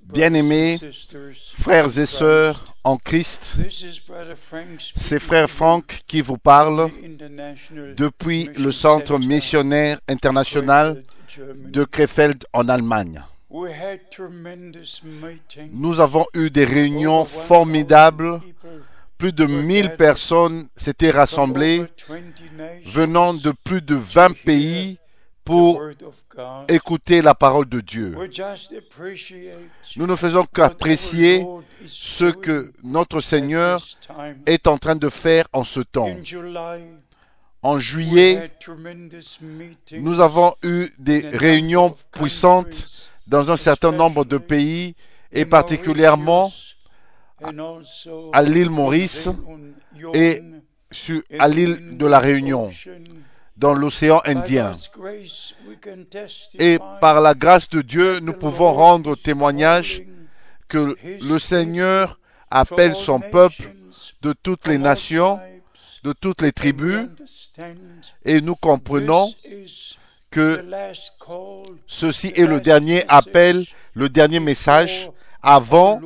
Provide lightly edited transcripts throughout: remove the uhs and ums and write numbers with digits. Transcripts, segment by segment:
Bien-aimés, frères et sœurs en Christ, c'est frère Frank qui vous parle depuis le Centre missionnaire international de Krefeld en Allemagne. Nous avons eu des réunions formidables. Plus de 1000 personnes s'étaient rassemblées venant de plus de 20 pays pour écouter la parole de Dieu. Nous ne faisons qu'apprécier ce que notre Seigneur est en train de faire en ce temps. En juillet, nous avons eu des réunions puissantes dans un certain nombre de pays et particulièrement à l'île Maurice et à l'île de la Réunion, dans l'océan Indien. Et par la grâce de Dieu, nous pouvons rendre témoignage que le Seigneur appelle son peuple de toutes les nations, de toutes les tribus, et nous comprenons que ceci est le dernier appel, le dernier message, avant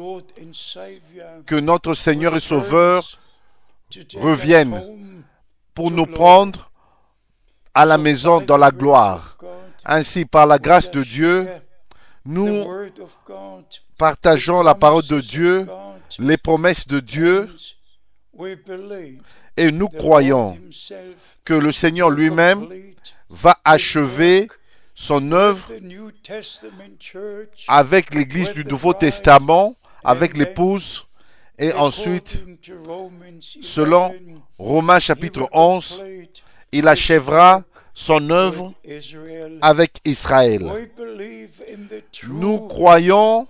que notre Seigneur et Sauveur revienne pour nous prendre à la maison dans la gloire. Ainsi, par la grâce de Dieu, nous partageons la parole de Dieu, les promesses de Dieu, et nous croyons que le Seigneur lui-même va achever son œuvre avec l'Église du Nouveau Testament, avec l'épouse, et ensuite, selon Romains chapitre 11, il achèvera son œuvre avec Israël. Nous croyons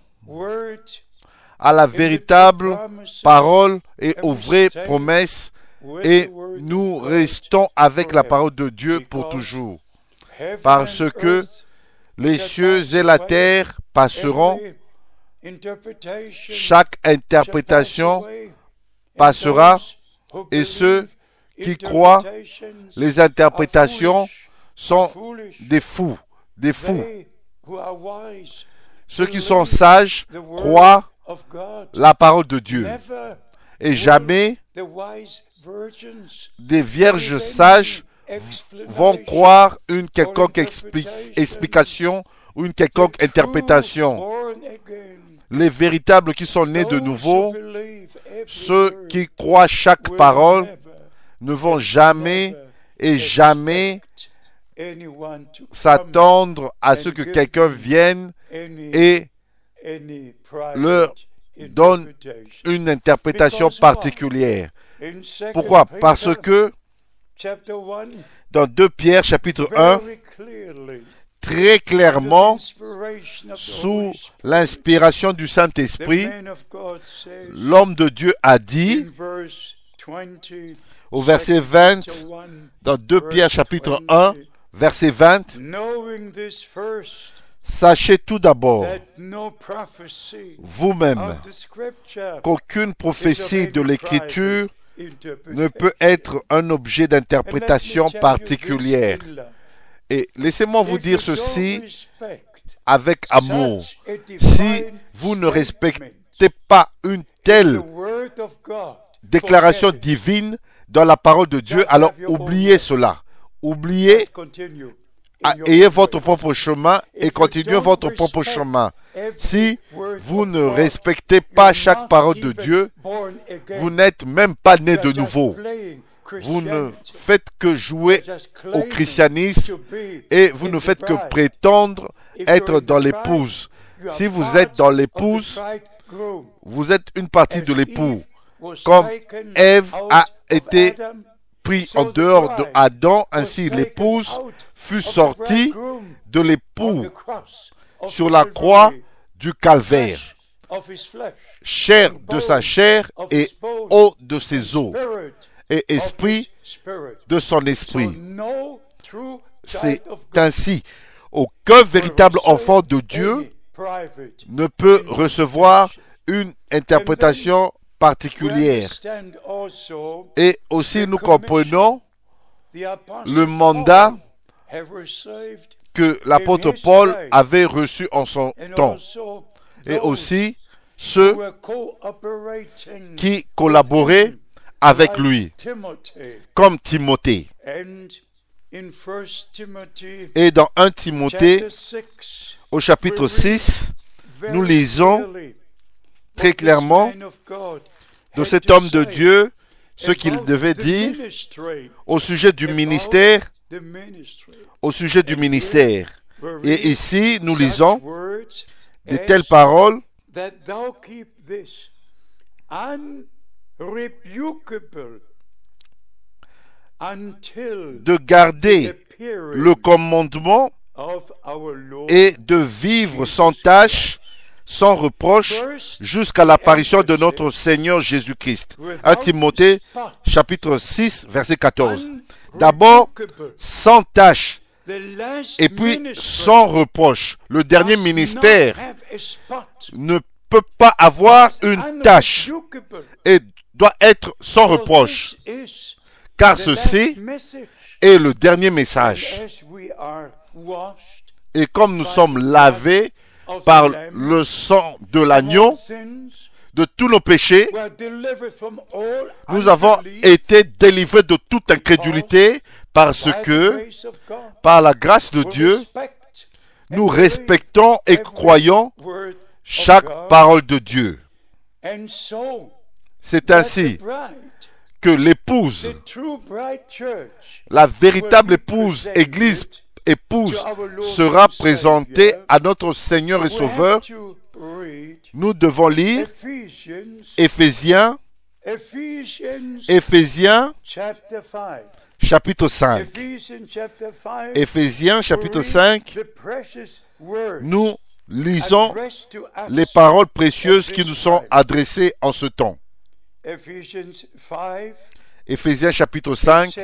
à la véritable parole et aux vraies promesses et nous restons avec la parole de Dieu pour toujours. Parce que les cieux et la terre passeront, chaque interprétation passera et ceux qui croient, les interprétations sont des fous, des fous. Ceux qui sont sages croient la parole de Dieu. Et jamais des vierges sages vont croire une quelconque explication ou une quelconque interprétation. Les véritables qui sont nés de nouveau, ceux qui croient chaque parole, ne vont jamais et jamais s'attendre à ce que quelqu'un vienne et leur donne une interprétation particulière. Pourquoi? Parce que dans 2 Pierre chapitre 1, très clairement, sous l'inspiration du Saint-Esprit, l'homme de Dieu a dit, au verset 20, dans 2 Pierre chapitre 1, verset 20, sachez tout d'abord, vous-même, qu'aucune prophétie de l'Écriture ne peut être un objet d'interprétation particulière. Et laissez-moi vous dire ceci avec amour. Si vous ne respectez pas une telle déclaration divine dans la parole de Dieu, alors oubliez cela. Oubliez, ayez votre propre chemin et continuez votre propre chemin. Si vous ne respectez pas chaque parole de Dieu, vous n'êtes même pas né de nouveau. Vous ne faites que jouer au christianisme et vous ne faites que prétendre être dans l'épouse. Si vous êtes dans l'épouse, vous êtes une partie de l'époux. Comme Ève a été prise en dehors d'Adam, ainsi l'épouse fut sortie de l'époux sur la croix du calvaire. Chair de sa chair et eau de ses eaux. Et esprit de son esprit. C'est ainsi. Aucun véritable enfant de Dieu ne peut recevoir une interprétation particulière. Et aussi nous comprenons le mandat que l'apôtre Paul avait reçu en son temps. et aussi ceux qui collaboraient avec lui, comme Timothée. Et dans 1 Timothée, au chapitre 6, nous lisons très clairement de cet homme de Dieu ce qu'il devait dire au sujet du ministère. Et ici, nous lisons de telles paroles de garder le commandement et de vivre sans tâche, sans reproche, jusqu'à l'apparition de notre Seigneur Jésus-Christ. 1 Timothée, chapitre 6, verset 14. D'abord, sans tâche, et puis sans reproche. Le dernier ministère ne peut pas avoir une tâche et doit être sans reproche, car ceci est le dernier message. Et comme nous sommes lavés par le sang de l'agneau de tous nos péchés, nous avons été délivrés de toute incrédulité parce que, par la grâce de Dieu, nous respectons et croyons chaque parole de Dieu. C'est ainsi que l'épouse, la véritable église sera présentée à notre Seigneur et Sauveur. Nous devons lire Éphésiens chapitre 5. Éphésiens chapitre 5, nous lisons les paroles précieuses qui nous sont adressées en ce temps. Éphésiens chapitre 5,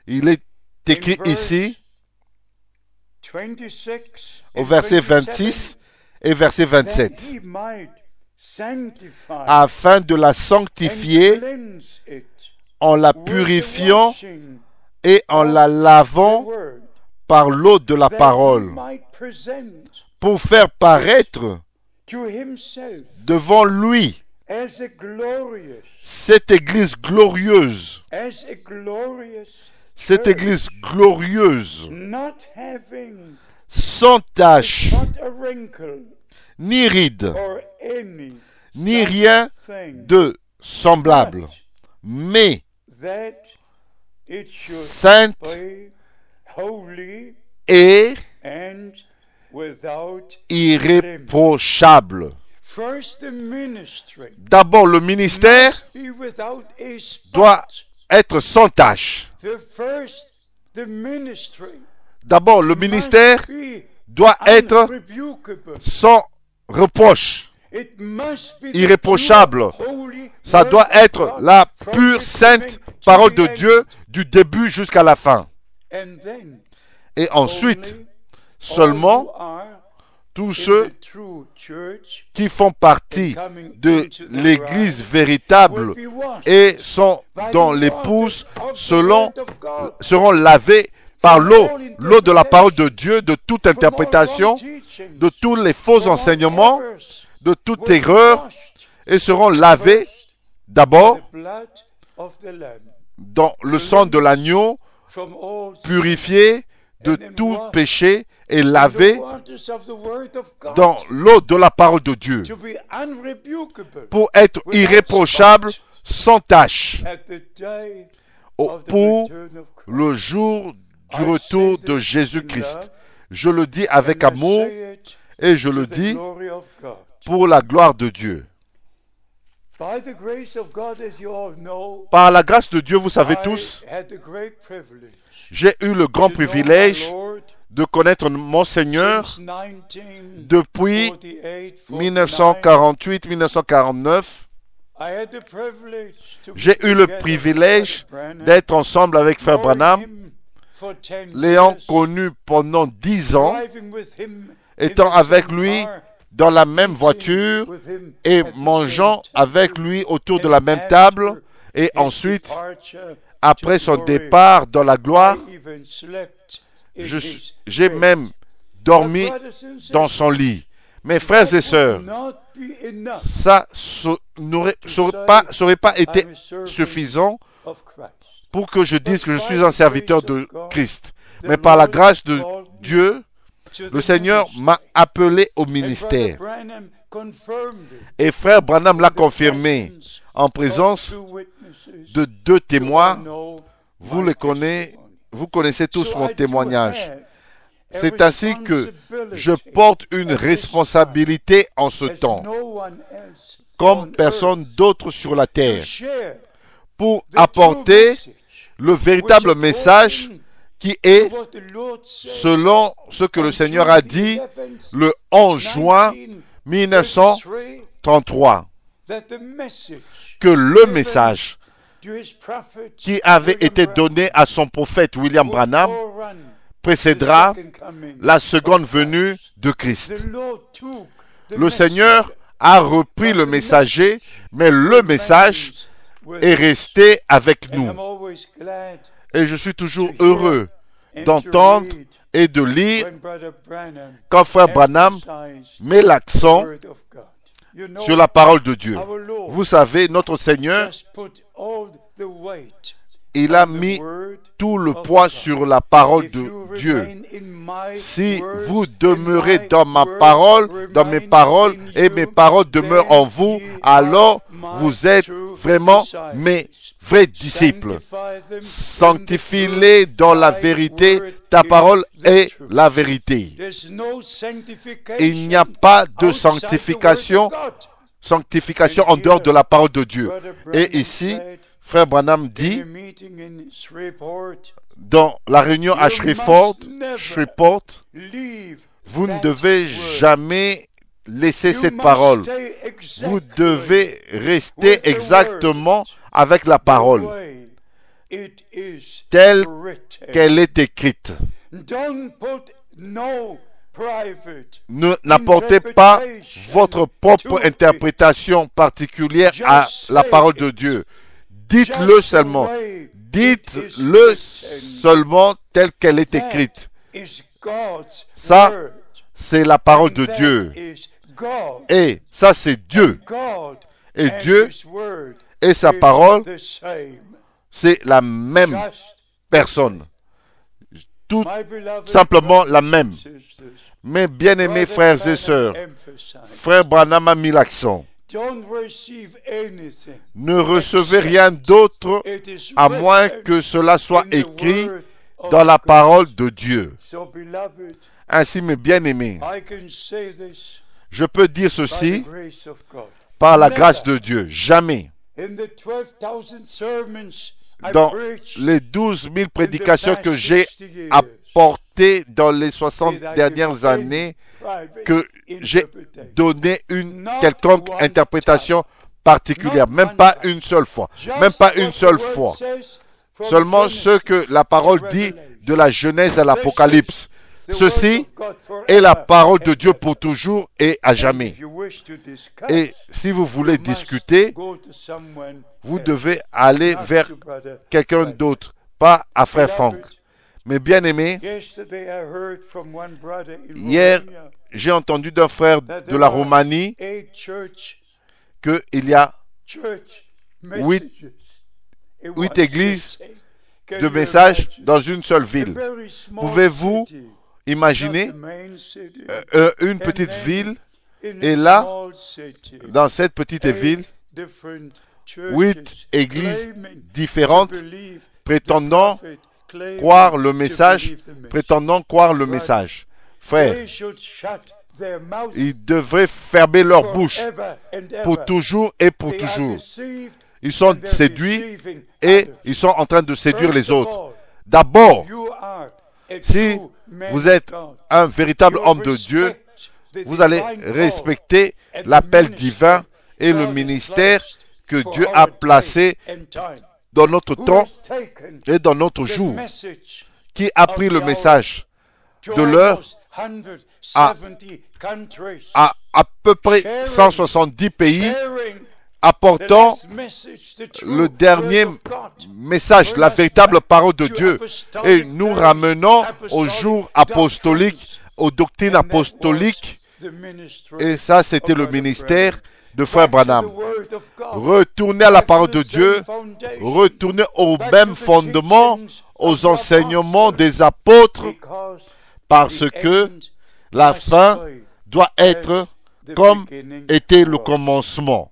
il est écrit ici, au verset 26 et verset 27, afin de la sanctifier en la purifiant et en la lavant par l'eau de la parole, pour faire paraître devant lui cette église glorieuse, sans tache, ni ride, ni rien de semblable, mais sainte et irréprochable. D'abord, le ministère doit être sans tache. D'abord, le ministère doit être sans reproche, irréprochable. Ça doit être la pure, sainte parole de Dieu du début jusqu'à la fin. Et ensuite, seulement, tous ceux qui font partie de l'Église véritable et sont dans l'épouse seront lavés par l'eau de la parole de Dieu, de toute interprétation, de tous les faux enseignements, de toute erreur, et seront lavés d'abord dans le sang de l'agneau, purifiés de tout péché et lavés dans l'eau de la parole de Dieu pour être irréprochable, sans tache, pour le jour du retour de Jésus-Christ. Je le dis avec amour et je le dis pour la gloire de Dieu. Par la grâce de Dieu, vous savez tous, j'ai eu le grand privilège de connaître mon Seigneur depuis 1948-1949. J'ai eu le privilège d'être ensemble avec Frère Branham, l'ayant connu pendant 10 ans, étant avec lui dans la même voiture et mangeant avec lui autour de la même table, et ensuite, après son départ dans la gloire, j'ai même dormi dans son lit. Mes frères et sœurs, ça n'aurait pas été suffisant pour que je dise que je suis un serviteur de Christ. Mais par la grâce de Dieu, le Seigneur m'a appelé au ministère. Et frère Branham l'a confirmé en présence de 2 témoins. Vous connaissez tous mon témoignage. C'est ainsi que je porte une responsabilité en ce temps, comme personne d'autre sur la terre, pour apporter le véritable message qui est, selon ce que le Seigneur a dit le 11 juin 1933, que le message qui avait été donné à son prophète William Branham précédera la seconde venue de Christ. Le Seigneur a repris le messager, mais le message est resté avec nous. Et je suis toujours heureux d'entendre et de lire quand frère Branham met l'accent sur la parole de Dieu. Vous savez, notre Seigneur, il a mis tout le poids sur la parole de Dieu. Si vous demeurez dans ma parole, dans mes paroles, et mes paroles demeurent en vous, alors vous êtes vraiment mes vrais disciples. Sanctifie-les dans la vérité, ta parole est la vérité. Il n'y a pas de sanctification en dehors de la parole de Dieu. Et ici, frère Branham dit, dans la réunion à Shreveport, vous ne devez jamais laisser cette parole. Vous devez rester exactement avec la parole, telle qu'elle est écrite. N'apportez pas votre propre interprétation particulière à la parole de Dieu. Dites-le seulement. Dites-le seulement telle qu'elle est écrite. Ça, c'est la parole de Dieu. Et ça, c'est Dieu. Et Dieu et sa parole, c'est la même personne. Tout simplement la même. Mes bien-aimés frères et sœurs, frère Branham a mis l'accent. Ne recevez rien d'autre à moins que cela soit écrit dans la parole de Dieu. Ainsi, mes bien-aimés, je peux dire ceci par la grâce de Dieu. Jamais, dans les 12 000 prédications que j'ai apportées dans les 60 dernières années, que j'ai donné une quelconque interprétation particulière, même pas une seule fois, même pas une seule fois. Seulement ce que la parole dit de la Genèse à l'Apocalypse. Ceci est la parole de Dieu pour toujours et à jamais. Et si vous voulez discuter, vous devez aller vers quelqu'un d'autre, pas à frère Frank. Mais bien aimé, hier, j'ai entendu d'un frère de la Roumanie qu'il y a 8 églises de messages dans une seule ville. Pouvez-vous imaginer une petite ville et là, dans cette petite ville, 8 églises différentes prétendant croire le message, Frère, ils devraient fermer leur bouche pour toujours et pour toujours. Ils sont séduits et ils sont en train de séduire les autres. D'abord, si vous êtes un véritable homme de Dieu, vous allez respecter l'appel divin et le ministère que Dieu a placé dans notre temps et dans notre jour, qui a pris le message de l'heure à peu près 170 pays, apportant le dernier message, la véritable parole de Dieu, et nous ramenons au jour apostolique, aux doctrines apostoliques, Et ça, c'était le ministère de Frère Branham. Retournez à la parole de Dieu, retournez au même fondement, aux enseignements des apôtres, parce que la fin doit être comme était le commencement.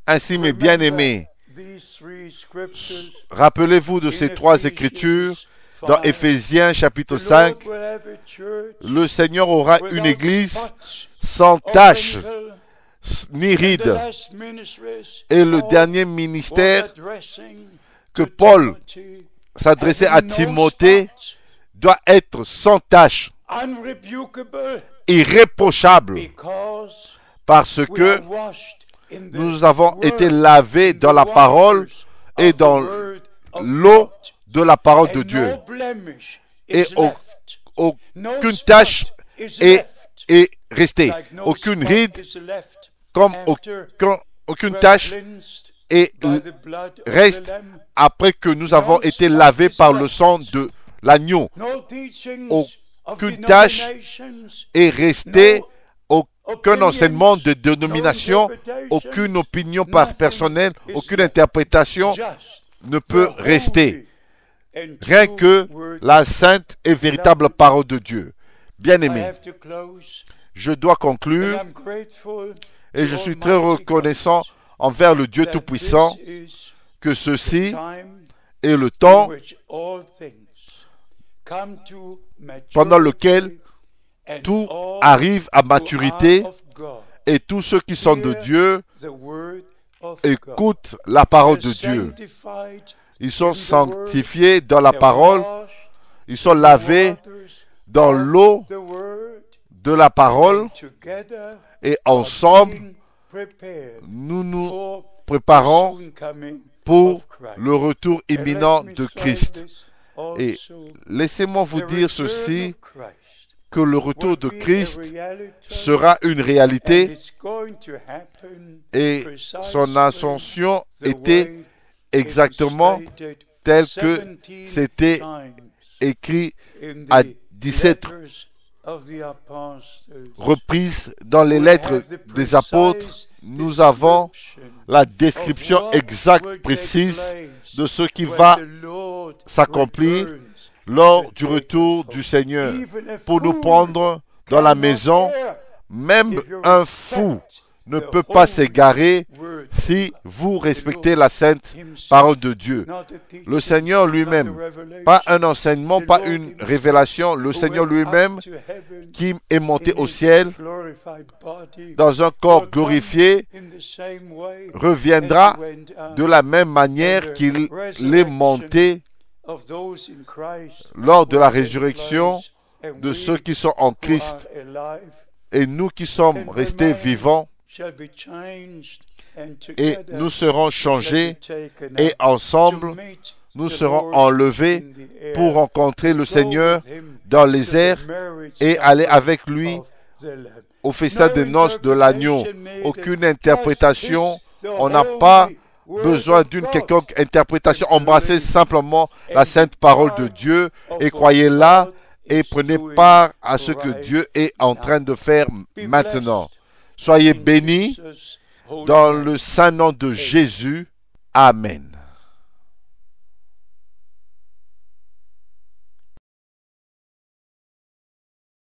Ainsi, mes bien-aimés, rappelez-vous de ces trois écritures dans Éphésiens chapitre 5. Le Seigneur aura une église sans tache ni ride. Et le dernier ministère que Paul s'adressait à Timothée doit être sans tache, irréprochable, parce que nous avons été lavés dans la parole et dans l'eau de la parole de Dieu. Et aucune tache est restée. Aucune ride, comme aucune tache reste après que nous avons été lavés par le sang de l'agneau. Aucune tache est restée. Aucun enseignement de dénomination, aucune opinion personnelle, aucune interprétation ne peut rester. Rien que la sainte et véritable parole de Dieu. Bien-aimés, je dois conclure et je suis très reconnaissant envers le Dieu Tout-Puissant que ceci est le temps pendant lequel tout arrive à maturité et tous ceux qui sont de Dieu écoutent la parole de Dieu. Ils sont sanctifiés dans la parole, ils sont lavés dans l'eau de la parole et ensemble, nous nous préparons pour le retour imminent de Christ. Et laissez-moi vous dire ceci, que le retour de Christ sera une réalité et son ascension était exactement telle que c'était écrit à 17 reprises dans les lettres des apôtres. Nous avons la description exacte, précise de ce qui va s'accomplir lors du retour du Seigneur pour nous prendre dans la maison. Même un fou ne peut pas s'égarer si vous respectez la sainte parole de Dieu. Le Seigneur lui-même, pas un enseignement, pas une révélation, le Seigneur lui-même qui est monté au ciel dans un corps glorifié reviendra de la même manière qu'il est monté lors de la résurrection de ceux qui sont en Christ. Et nous qui sommes restés vivants, et nous serons changés et ensemble nous serons enlevés pour rencontrer le Seigneur dans les airs et aller avec lui au festin des noces de l'agneau. Aucune interprétation, on n'a pas besoin d'une quelconque interprétation. Embrassez simplement la sainte parole de Dieu et croyez-la et prenez part à ce que Dieu est en train de faire maintenant. Soyez bénis dans le saint nom de Jésus. Amen.